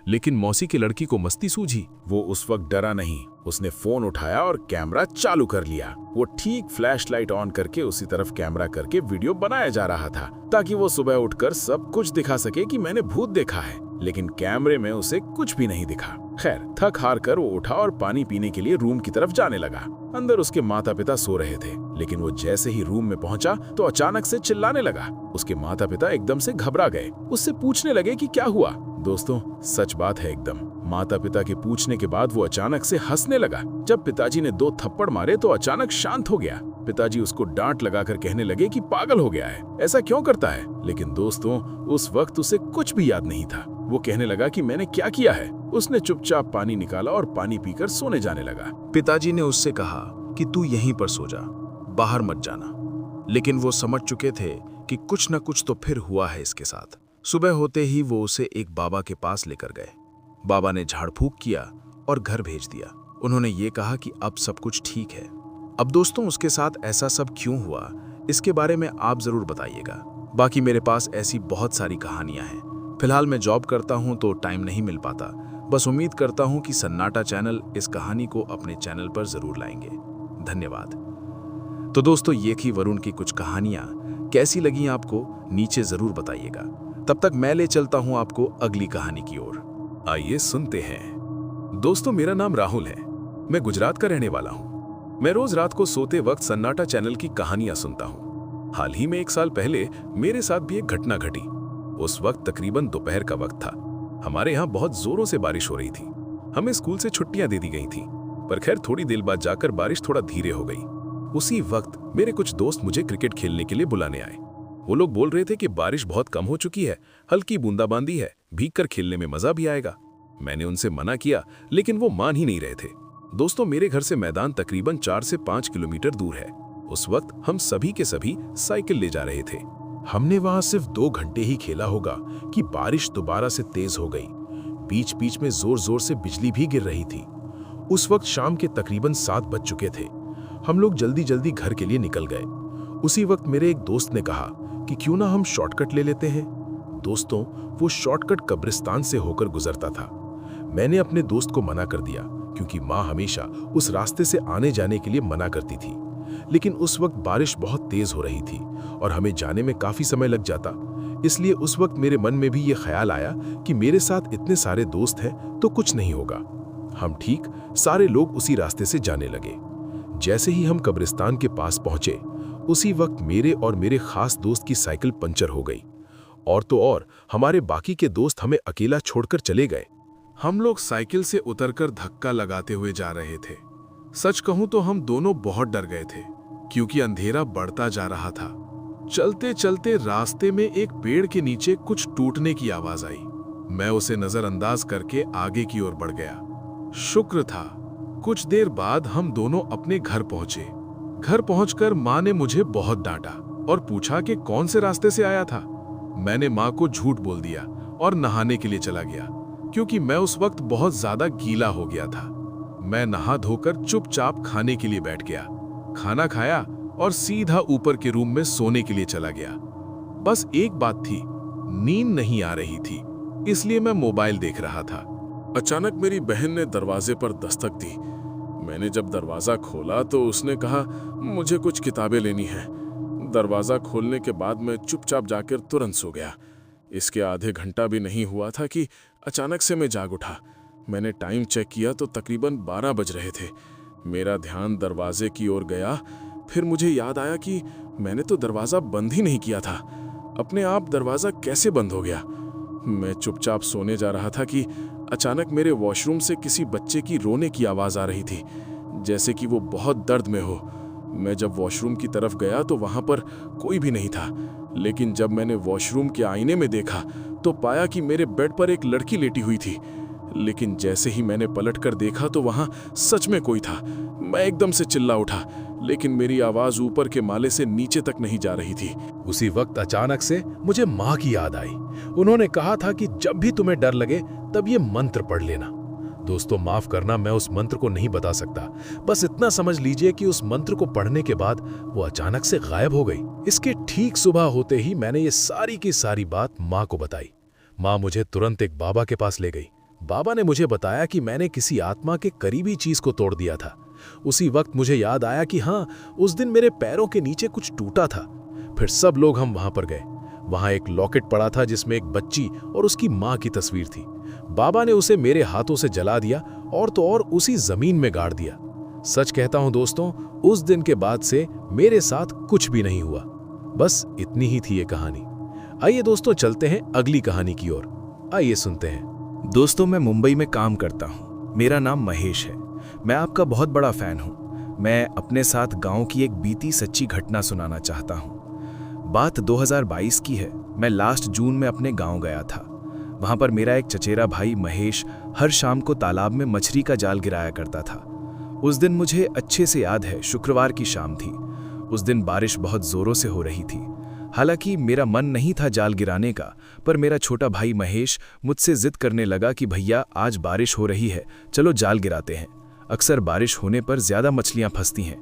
लेकिन मौसी के लड़की को मस्ती सूझी। वो उस वक्त डरा नहीं। उसने फोन उठाया और कैमरा चालू कर लिया। वो ठीक फ्लैशलाइट ऑन करके उसी तरफ कैमरा करके वीडियो बनाया जा रहा था ताकि वो सुबह उठकर सब कुछ दिखा सके कि मैंने भूत देखा है। लेकिन कैमरे में उसे कुछ भी नहीं दिखा। खैर, थक हार कर वो उठा और पानी पीने के लिए रूम की तरफ जाने लगा। अंदर उसके माता पिता सो रहे थे, लेकिन वो जैसे ही रूम में पहुंचा तो अचानक से चिल्लाने लगा। उसके माता पिता एकदम से घबरा गए। उससे पूछने लगे कि क्या हुआ। दोस्तों, सच बात है एकदम। माता पिता के पूछने के बाद वो अचानक से हंसने लगा। जब पिताजी ने 2 थप्पड़ मारे तो अचानक शांत हो गया। पिताजी उसको डांट लगाकर कहने लगे कि पागल हो गया है, ऐसा क्यों करता है। लेकिन दोस्तों, उस वक्त उसे कुछ भी याद नहीं था। वो कहने लगा कि मैंने क्या किया है। उसने चुपचाप पानी निकाला और पानी पीकर सोने जाने लगा। पिताजी ने उससे कहा कि तू यहीं पर सो जा, बाहर मत जाना। लेकिन वो समझ चुके थे कि कुछ न कुछ तो फिर हुआ है इसके साथ। सुबह होते ही वो उसे एक बाबा के पास लेकर गए। बाबा ने झाड़ फूक किया और घर भेज दिया। उन्होंने ये कहा कि अब सब कुछ ठीक है। अब दोस्तों, उसके साथ ऐसा सब क्यों हुआ, इसके बारे में आप जरूर बताइएगा। बाकी मेरे पास ऐसी बहुत सारी कहानियां हैं। फिलहाल मैं जॉब करता हूं तो टाइम नहीं मिल पाता। बस उम्मीद करता हूं कि सन्नाटा चैनल इस कहानी को अपने चैनल पर जरूर लाएंगे। धन्यवाद। तो दोस्तों, ये थी वरुण की कुछ कहानियां। कैसी लगी आपको नीचे जरूर बताइएगा। तब तक मैं ले चलता हूं आपको अगली कहानी की ओर। आइए सुनते हैं। दोस्तों, मेरा नाम राहुल है। मैं गुजरात का रहने वाला हूं। मैं रोज रात को सोते वक्त सन्नाटा चैनल की कहानियां सुनता हूं। हाल ही में 1 साल पहले मेरे साथ भी एक घटना घटी। उस वक्त तकरीबन दोपहर का वक्त था। हमारे यहाँ बहुत जोरों से बारिश हो रही थी। हमें स्कूल से छुट्टियां दे दी गई थी, पर खैर थोड़ी देर बाद जाकर बारिश थोड़ा धीरे हो गई। उसी वक्त मेरे कुछ दोस्त मुझे क्रिकेट खेलने के लिए बुलाने आए। वो लोग बोल रहे थे कि बारिश बहुत कम हो चुकी है, हल्की बूंदाबांदी है, भीगकर खेलने में मजा भी आएगा। मैंने उनसे मना किया, लेकिन वो मान ही नहीं रहे थे। दोस्तों, मेरे घर से मैदान तकरीबन 4 से 5 किलोमीटर दूर है। उस वक्त हम सभी के सभी साइकिल ले जा रहे थे। हमने वहां सिर्फ 2 घंटे ही खेला होगा कि बारिश दोबारा से तेज हो गई। बीच बीच में जोर जोर से बिजली भी गिर रही थी। उस वक्त शाम के तकरीबन 7 बज चुके थे। हम लोग जल्दी जल्दी घर के लिए निकल गए। उसी वक्त मेरे एक दोस्त ने कहा कि क्यों ना हम शॉर्टकट ले लेते हैं। दोस्तों, वो शॉर्टकट कब्रिस्तान से होकर गुजरता था। मैंने अपने दोस्त को मना कर दिया क्योंकि माँ हमेशा उस रास्ते से आने जाने के लिए मना करती थी। लेकिन उस वक्त बारिश बहुत तेज हो रही थी और हमें जाने में काफी समय लग जाता। इसलिए उस वक्त मेरे मन में भी ये ख्याल आया कि मेरे साथ इतने सारे दोस्त हैं तो कुछ नहीं होगा। हम ठीक सारे लोग उसी रास्ते से जाने लगे। जैसे ही हम कब्रिस्तान के पास पहुंचे, उसी वक्त मेरे और मेरे खास दोस्त की साइकिल पंचर हो गई। और तो और हमारे बाकी के दोस्त हमें अकेला छोड़कर चले गए। हम लोग साइकिल से उतरकर धक्का लगाते हुए जा रहे थे। सच कहूं तो हम दोनों बहुत डर गए थे क्योंकि अंधेरा बढ़ता जा रहा था। चलते चलते रास्ते में एक पेड़ के नीचे कुछ टूटने की आवाज आई। मैं उसे नजरअंदाज करके आगे की ओर बढ़ गया। शुक्र था, कुछ देर बाद हम दोनों अपने घर पहुंचे। घर पहुंचकर माँ ने मुझे बहुत डांटा और पूछा कि कौन से रास्ते से आया था। मैंने माँ को झूठ बोल दिया और नहाने के लिए चला गया क्योंकि मैं उस वक्त बहुत ज्यादा गीला हो गया था। मैं नहा धोकर चुपचाप खाने के लिए बैठ गया। खाना खाया और सीधा ऊपर के रूम में सोने के लिए चला गया। बस एक बात थी, नींद नहीं आ रही थी, इसलिए मैं मोबाइल देख रहा था। अचानक मेरी बहन ने दरवाजे पर दस्तक दी। मैंने जब दरवाज़ा खोला तो उसने कहा, मुझे कुछ किताबें लेनी हैं। दरवाज़ा खोलने के बाद मैं चुपचाप जाकर तुरंत सो गया। इसके आधे घंटा भी नहीं हुआ था कि अचानक से मैं जाग उठा। मैंने टाइम चेक किया तो तकरीबन 12 बज रहे थे। मेरा ध्यान दरवाजे की ओर गया। फिर मुझे याद आया कि मैंने तो दरवाज़ा बंद ही नहीं किया था। अपने आप दरवाज़ा कैसे बंद हो गया? मैं चुपचाप सोने जा रहा था कि अचानक मेरे वॉशरूम से किसी बच्चे की रोने की आवाज़ आ रही थी, जैसे कि वो बहुत दर्द में हो। मैं जब वॉशरूम की तरफ गया तो वहाँ पर कोई भी नहीं था, लेकिन जब मैंने वॉशरूम के आईने में देखा तो पाया कि मेरे बेड पर एक लड़की लेटी हुई थी। लेकिन जैसे ही मैंने पलटकर देखा तो वहाँ सच में कोई था। मैं एकदम से चिल्ला उठा, लेकिन मेरी आवाज़ ऊपर के माले से नीचे तक नहीं जा रही थी। उसी वक्त अचानक से मुझे माँ की याद आई। उन्होंने कहा था कि जब भी तुम्हें डर लगे तब ये मंत्र पढ़ लेना। दोस्तों, माफ करना, मैं उस मंत्र को नहीं बता सकता। बस इतना समझ लीजिए कि उस मंत्र को पढ़ने के बाद वो अचानक से गायब हो गई। इसके ठीक सुबह होते ही मैंने ये सारी की सारी बात माँ को बताई। माँ मुझे तुरंत एक बाबा के पास ले गई। बाबा ने मुझे बताया कि मैंने किसी आत्मा के करीबी चीज को तोड़ दिया था। उसी वक्त मुझे याद आया कि हाँ, उस दिन मेरे पैरों के नीचे कुछ टूटा था। फिर सब लोग हम वहां पर गए। वहां एक लॉकेट पड़ा था जिसमें एक बच्ची और उसकी माँ की तस्वीर थी। बाबा ने उसे मेरे हाथों से जला दिया और तो और उसी जमीन में गाड़ दिया। सच कहता हूं दोस्तों, उस दिन के बाद से मेरे साथ कुछ भी नहीं हुआ। बस इतनी ही थी ये कहानी। आइए दोस्तों, चलते हैं अगली कहानी की ओर। आइए सुनते हैं। दोस्तों, मैं मुंबई में काम करता हूँ। मेरा नाम महेश है। मैं आपका बहुत बड़ा फैन हूँ। मैं अपने साथ गांव की एक बीती सच्ची घटना सुनाना चाहता हूँ। बात 2022 की है। मैं लास्ट जून में अपने गांव गया था। वहां पर मेरा एक चचेरा भाई महेश हर शाम को तालाब में मछली का जाल गिराया करता था। उस दिन मुझे अच्छे से याद है, शुक्रवार की शाम थी। उस दिन बारिश बहुत जोरों से हो रही थी। हालांकि मेरा मन नहीं था जाल गिराने का, पर मेरा छोटा भाई महेश मुझसे जिद करने लगा कि भैया, आज बारिश हो रही है, चलो जाल गिराते हैं। अक्सर बारिश होने पर ज्यादा मछलियां फंसती हैं।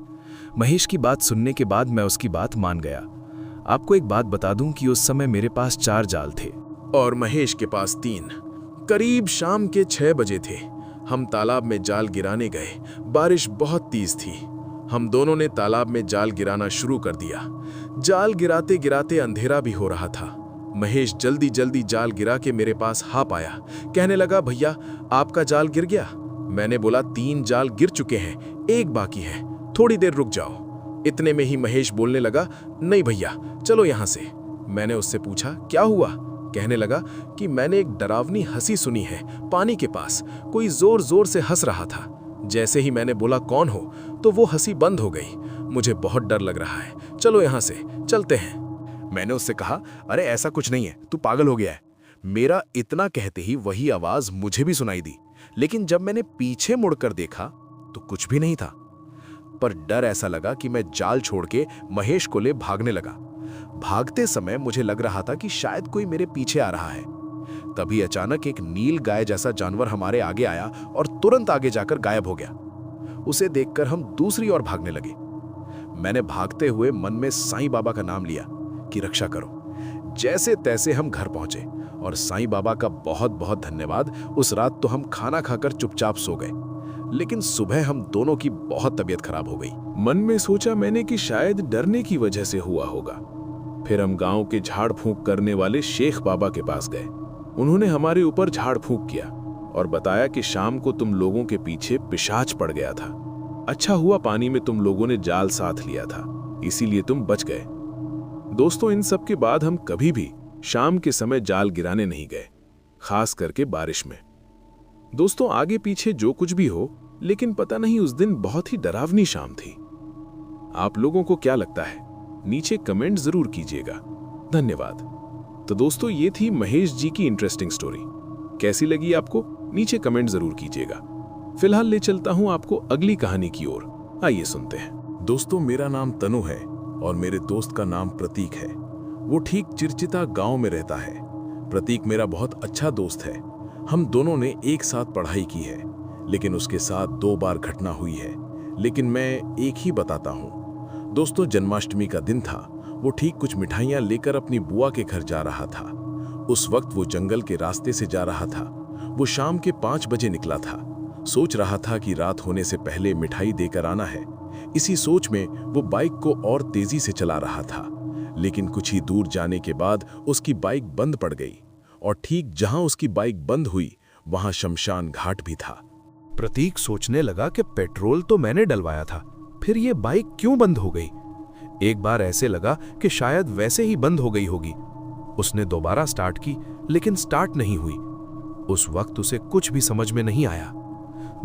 महेश की बात सुनने के बाद मैं उसकी बात मान गया। आपको एक बात बता दूं कि उस समय मेरे पास 4 जाल थे और महेश के पास 3। करीब शाम के 6 बजे थे। हम तालाब में जाल गिराने गए। बारिश बहुत तेज थी। हम दोनों ने तालाब में जाल गिराना शुरू कर दिया। जाल गिराते गिराते अंधेरा भी हो रहा था। महेश जल्दी जल्दी जाल गिरा के मेरे पास हाथ आया। कहने लगा, भैया, आपका जाल गिर गया। मैंने बोला, 3 जाल गिर चुके हैं, 1 बाकी है, थोड़ी देर रुक जाओ। इतने में ही महेश बोलने लगा, नहीं भैया, चलो यहां से। मैंने उससे पूछा, क्या हुआ? कहने लगा कि मैंने एक डरावनी हंसी सुनी है। पानी के पास कोई जोर जोर से हंस रहा था। जैसे ही मैंने बोला, कौन हो, तो वो हंसी बंद हो गई। मुझे बहुत डर लग रहा है, चलो यहां से चलते हैं। मैंने उससे कहा, अरे ऐसा कुछ नहीं है, तू पागल हो गया है। मेरा इतना कहते ही वही आवाज मुझे भी सुनाई दी, लेकिन जब मैंने पीछे मुड़कर देखा तो कुछ भी नहीं था। पर डर ऐसा लगा कि मैं जाल छोड़ के महेश को ले भागने लगा। भागते समय मुझे लग रहा था कि शायद कोई मेरे पीछे आ रहा है। तभी अचानक एक नील गाय जैसा जानवर हमारे आगे आया और तुरंत आगे जाकर गायब हो गया। उसे देखकर हम दूसरी ओर भागने लगे। मैंने भागते हुए मन में साईं बाबा का नाम लिया कि रक्षा करो। जैसे तैसे हम घर पहुंचे और साईं बाबा का बहुत बहुत धन्यवाद। उस रात तो हम खाना खाकर चुपचाप सो गए, लेकिन सुबह हम दोनों की बहुत तबीयत खराब हो गई। मन में सोचा मैंने कि शायद डरने की वजह से हुआ होगा। फिर हम गांव के झाड़ फूंक करने वाले शेख बाबा के पास गए। उन्होंने हमारे ऊपर झाड़ फूंक किया और बताया कि शाम को तुम लोगों के पीछे पिशाच पड़ गया था। अच्छा हुआ पानी में तुम लोगों ने जाल साथ लिया था, इसीलिए तुम बच गए। दोस्तों, इन सब के बाद हम कभी भी शाम के समय जाल गिराने नहीं गए, खास करके बारिश में। दोस्तों, आगे पीछे जो कुछ भी हो, लेकिन पता नहीं उस दिन बहुत ही डरावनी शाम थी। आप लोगों को क्या लगता है? नीचे कमेंट जरूर कीजिएगा। धन्यवाद। तो दोस्तों, ये थी महेश जी की इंटरेस्टिंग स्टोरी। कैसी लगी आपको? नीचे कमेंट जरूर कीजिएगा। फिलहाल ले चलता हूं आपको अगली कहानी की ओर। आइए सुनते हैं। दोस्तों, मेरा नाम तनु है और मेरे दोस्त का नाम प्रतीक है। वो ठीक चिरचिता गांव में रहता है। प्रतीक मेरा बहुत अच्छा दोस्त है। हम दोनों ने एक साथ पढ़ाई की है, लेकिन उसके साथ 2 बार घटना हुई है, लेकिन मैं एक ही बताता हूँ। दोस्तों, जन्माष्टमी का दिन था। वो ठीक कुछ मिठाइयाँ लेकर अपनी बुआ के घर जा रहा था। उस वक्त वो जंगल के रास्ते से जा रहा था। वो शाम के 5 बजे निकला था। सोच रहा था कि रात होने से पहले मिठाई देकर आना है। इसी सोच में वो बाइक को और तेजी से चला रहा था, लेकिन कुछ ही दूर जाने के बाद उसकी बाइक बंद पड़ गई और ठीक जहां उसकी बाइक बंद हुई वहां शमशान घाट भी था। प्रतीक सोचने लगा कि पेट्रोल तो मैंने डलवाया था, फिर ये बाइक क्यों बंद हो गई। एक बार ऐसे लगा कि शायद वैसे ही बंद हो गई होगी। उसने दोबारा स्टार्ट की, लेकिन स्टार्ट नहीं हुई। उस वक्त उसे कुछ भी समझ में नहीं आया।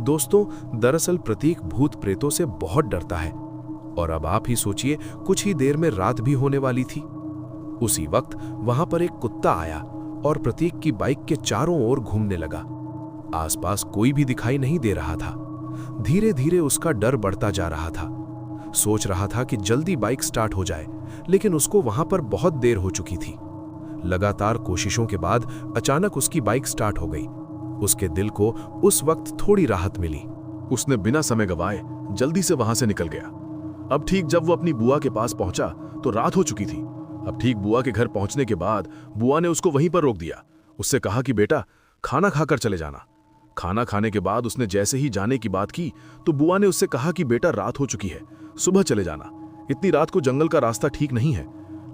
दोस्तों, दरअसल प्रतीक भूत प्रेतों से बहुत डरता है, और अब आप ही सोचिए, कुछ ही देर में रात भी होने वाली थी। उसी वक्त वहां पर एक कुत्ता आया और प्रतीक की बाइक के चारों ओर घूमने लगा। आसपास कोई भी दिखाई नहीं दे रहा था। धीरे धीरे उसका डर बढ़ता जा रहा था। सोच रहा था कि जल्दी बाइक स्टार्ट हो जाए, लेकिन उसको वहां पर बहुत देर हो चुकी थी। लगातार कोशिशों के बाद अचानक उसकी बाइक स्टार्ट हो गई। उसके दिल को उस वक्त थोड़ी राहत मिली। उसने बिना समय गवाए जल्दी से वहां से निकल गया। अब ठीक जब वो अपनी बुआ के पास पहुंचा तो रात हो चुकी थी। अब ठीक बुआ के घर पहुंचने के बाद बुआ ने उसको वहीं पर रोक दिया। उससे कहा कि बेटा, खाना खाकर चले जाना। खाना खाने के बाद उसने जैसे ही जाने की बात की तो बुआ ने उससे कहा कि बेटा, रात हो चुकी है, सुबह चले जाना। इतनी रात को जंगल का रास्ता ठीक नहीं है।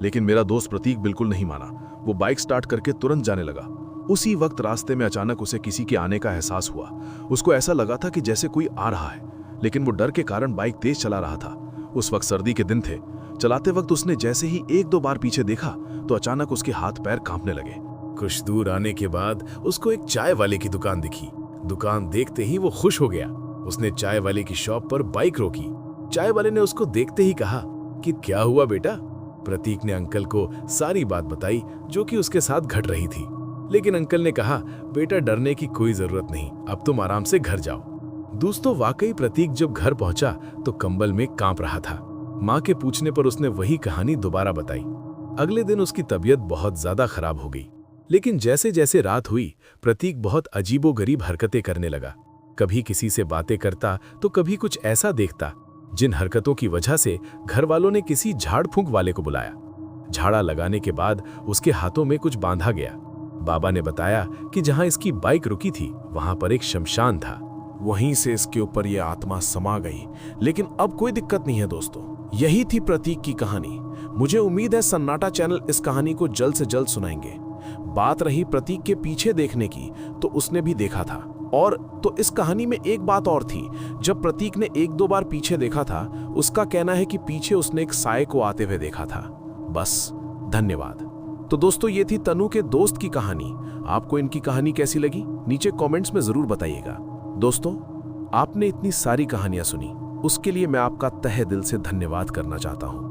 लेकिन मेरा दोस्त प्रतीक बिल्कुल नहीं माना। वो बाइक स्टार्ट करके तुरंत जाने लगा। उसी वक्त रास्ते में अचानक उसे किसी के आने का एहसास हुआ। उसको ऐसा लगा था कि जैसे कोई आ रहा है, लेकिन वो डर के कारण बाइक तेज चला रहा था। उस वक्त सर्दी के दिन थे। चलाते वक्त उसने जैसे ही एक दो बार पीछे देखा तो अचानक उसके हाथ पैर कांपने लगे। कुछ दूर आने के बाद उसको एक चाय वाले की दुकान दिखी। दुकान देखते ही वो खुश हो गया। उसने चाय वाले की शॉप पर बाइक रोकी। चाय वाले ने उसको देखते ही कहा कि क्या हुआ बेटा। प्रतीक ने अंकल को सारी बात बताई जो कि उसके साथ घट रही थी। लेकिन अंकल ने कहा, बेटा, डरने की कोई जरूरत नहीं, अब तुम आराम से घर जाओ। दोस्तों, वाकई प्रतीक जब घर पहुंचा तो कंबल में कांप रहा था। मां के पूछने पर उसने वही कहानी दोबारा बताई। अगले दिन उसकी तबीयत बहुत ज्यादा खराब हो गई। लेकिन जैसे जैसे रात हुई, प्रतीक बहुत अजीबोगरीब हरकतें करने लगा। कभी किसी से बातें करता तो कभी कुछ ऐसा देखता जिन हरकतों की वजह से घर वालों ने किसी झाड़ फूंक वाले को बुलाया। झाड़ा लगाने के बाद उसके हाथों में कुछ बांधा गया। बाबा ने बताया कि जहां इसकी बाइक रुकी थी वहां पर एक शमशान था। वहीं से इसके ऊपर यह आत्मा समा गई। लेकिन अब कोई दिक्कत नहीं है दोस्तों, यही थी प्रतीक की कहानी। मुझे उम्मीद है सन्नाटा चैनल इस कहानी को जल्द से जल्द सुनाएंगे। बात रही प्रतीक के पीछे देखने की, तो उसने भी देखा था। और तो इस कहानी में एक बात और थी। जब प्रतीक ने एक दो बार पीछे देखा था, उसका कहना है कि पीछे उसने एक साये को आते हुए देखा था। बस, धन्यवाद। तो दोस्तों, ये थी तनु के दोस्त की कहानी। आपको इनकी कहानी कैसी लगी नीचे कमेंट्स में जरूर बताइएगा। दोस्तों, आपने इतनी सारी कहानियां सुनी, उसके लिए मैं आपका तहे दिल से धन्यवाद करना चाहता हूं।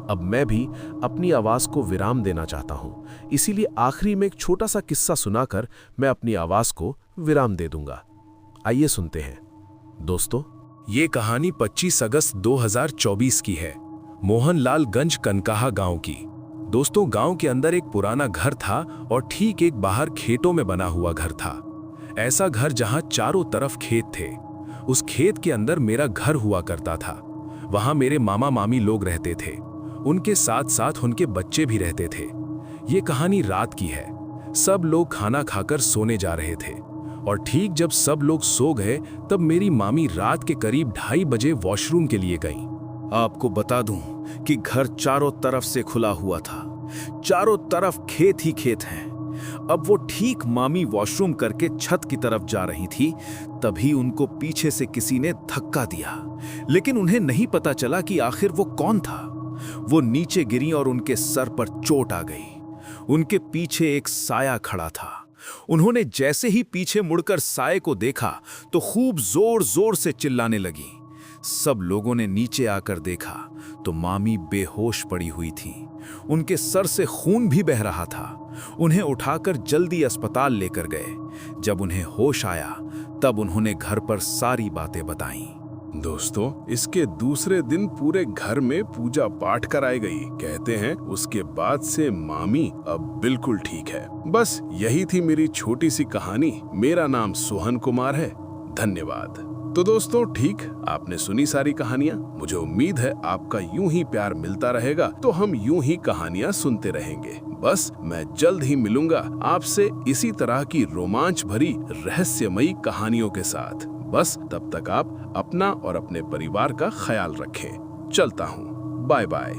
अब मैं भी अपनी आवाज को विराम देना चाहता हूं, इसीलिए आखिरी में एक छोटा सा किस्सा सुनाकर मैं अपनी आवाज को विराम दे दूंगा। आइए सुनते हैं। दोस्तों, ये कहानी 25 अगस्त 2024 की है, मोहनलालगंज कनकाहा गांव की। दोस्तों, गांव के अंदर एक पुराना घर था और ठीक एक बाहर खेतों में बना हुआ घर था। ऐसा घर जहां चारों तरफ खेत थे। उस खेत के अंदर मेरा घर हुआ करता था। वहां मेरे मामा मामी लोग रहते थे। उनके साथ साथ उनके बच्चे भी रहते थे। ये कहानी रात की है। सब लोग खाना खाकर सोने जा रहे थे और ठीक जब सब लोग सो गए तब मेरी मामी रात के करीब 2:30 बजे वॉशरूम के लिए गई। आपको बता दूं कि घर चारों तरफ से खुला हुआ था। चारों तरफ खेत ही खेत हैं। अब वो ठीक मामी वॉशरूम करके छत की तरफ जा रही थी, तभी उनको पीछे से किसी ने धक्का दिया। लेकिन उन्हें नहीं पता चला कि आखिर वो कौन था। वो नीचे गिरी और उनके सर पर चोट आ गई। उनके पीछे एक साया खड़ा था। उन्होंने जैसे ही पीछे मुड़कर साये को देखा तो खूब जोर जोर से चिल्लाने लगी। सब लोगों ने नीचे आकर देखा तो मामी बेहोश पड़ी हुई थी। उनके सर से खून भी बह रहा था। उन्हें उठाकर जल्दी अस्पताल लेकर गए। जब उन्हें होश आया तब उन्होंने घर पर सारी बातें बताईं। दोस्तों, इसके दूसरे दिन पूरे घर में पूजा पाठ कराई गई। कहते हैं उसके बाद से मामी अब बिल्कुल ठीक है। बस यही थी मेरी छोटी सी कहानी। मेरा नाम सोहन कुमार है। धन्यवाद। तो दोस्तों, ठीक आपने सुनी सारी कहानियां। मुझे उम्मीद है आपका यूं ही प्यार मिलता रहेगा, तो हम यूं ही कहानियां सुनते रहेंगे। बस मैं जल्द ही मिलूंगा आपसे इसी तरह की रोमांच भरी रहस्यमयी कहानियों के साथ। बस तब तक आप अपना और अपने परिवार का ख्याल रखें। चलता हूँ, बाय बाय।